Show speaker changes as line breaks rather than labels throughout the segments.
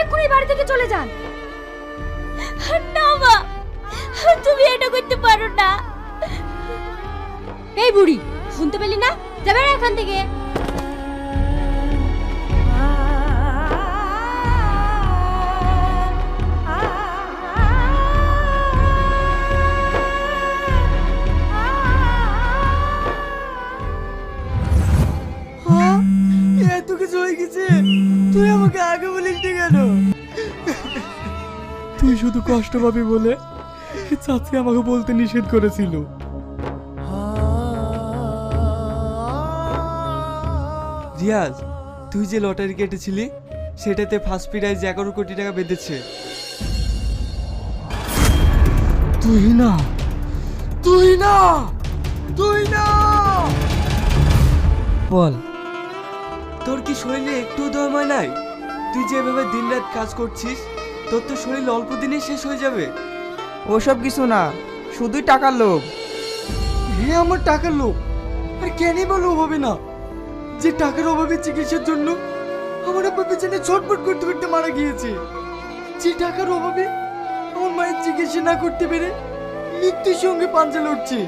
এক্ষুনি বাড়ি থেকে চলে যান। না মা, তুমি এটা করতে পারো না। এই বুড়ি, শুনতে পেলি না? যাবে না এখান থেকে।
এত কিছু হয়ে গেছে, তুই আমাকে আগে বলিসনি কেন? তুই শুধু কষ্ট পাবি বলে চাচি আমাকে বলতে নিষেধ করেছিল। রিয়াজ, তুই যে লটারি কেটেছিলি সেটাতে ফার্স্ট প্রাইজ 11 কোটি টাকা বেঁধেছে। তুই না, তুই না, তুই না। বল, তোর কি শরীরে একটু দময় নাই? তুই যেভাবে দিনরাত কাজ করছিস, তোর তো শরীর অল্প দিনেই শেষ হয়ে যাবে।
ওসব কিছু না, শুধুই টাকার লোভ।
হে আমার টাকার লোভ, আর কেনই বা লোভ হবে না? যে টাকার অভাবে চিকিৎসার জন্য আমার আব্বা পেছনে ছটফট করতে করতে মারা গিয়েছে। যে টাকার অভাবে আমার মায়ের চিকিৎসা না করতে পেরে মৃত্যুর সঙ্গে পাঞ্জা লড়ছে।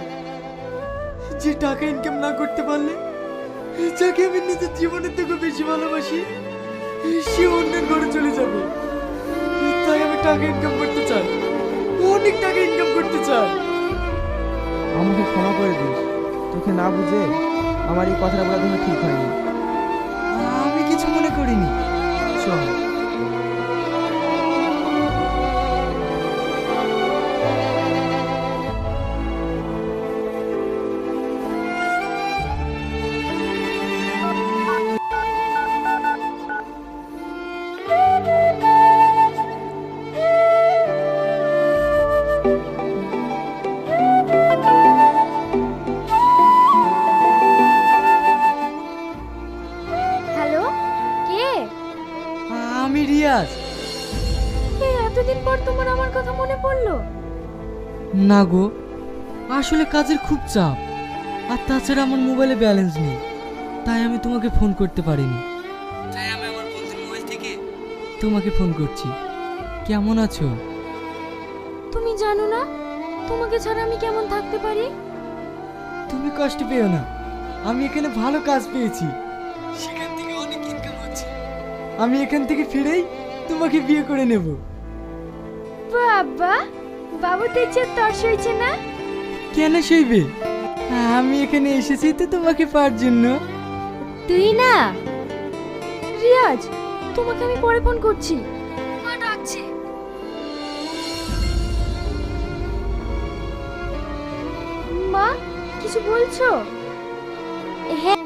যে টাকা ইনকাম না করতে পারলে যাকে আমি নিজের জীবনের থেকে বেশি ভালোবাসি সে অন্যের ঘরে চলে যাবে। তাই আমি টাকা ইনকাম করতে চাই, অনেক টাকা ইনকাম করতে চাই।
আমাকে ক্ষমা করে দিস, তোকে না বুঝে আমার এই কথাটা বলা তুমি ঠিক হয়নি।
আমি কিছু মনে করিনি।
শোন,
হ্যালো, কে?
আমি রিয়াজ।
এই এতদিন পর তোমার আমার কথা মনে পড়লো?
না গো, আসলে কাজের খুব চাপ, আর তাছাড়া আমার মোবাইলে ব্যালেন্স নেই, তাই আমি তোমাকে ফোন করতে পারিনি। তাই আমি আমার বন্ধুর মোবাইল থেকে তোমাকে ফোন করছি। কেমন আছো?
তুমি জানো না তোমাকে ছাড়া আমি কেমন থাকতে পারি?
তুমি কষ্ট পেও না, আমি এখানে ভালো কাজ পেয়েছি, সেখান থেকে অনেক ইনকাম হচ্ছে। আমি এখান থেকে ফিরেই তোমাকে বিয়ে করে নেব।
বাবা, বাবু দেখছে তর সইছে না?
কেন সইবে? আমি এখানে এসেছি তো তোমাকে পাওয়ার জন্য।
তুই না রিয়াজ, তোমাকে আমি পরে ফোন করছি, মা ডাকছে। মা, কিছু বলছো? হ্যাঁ।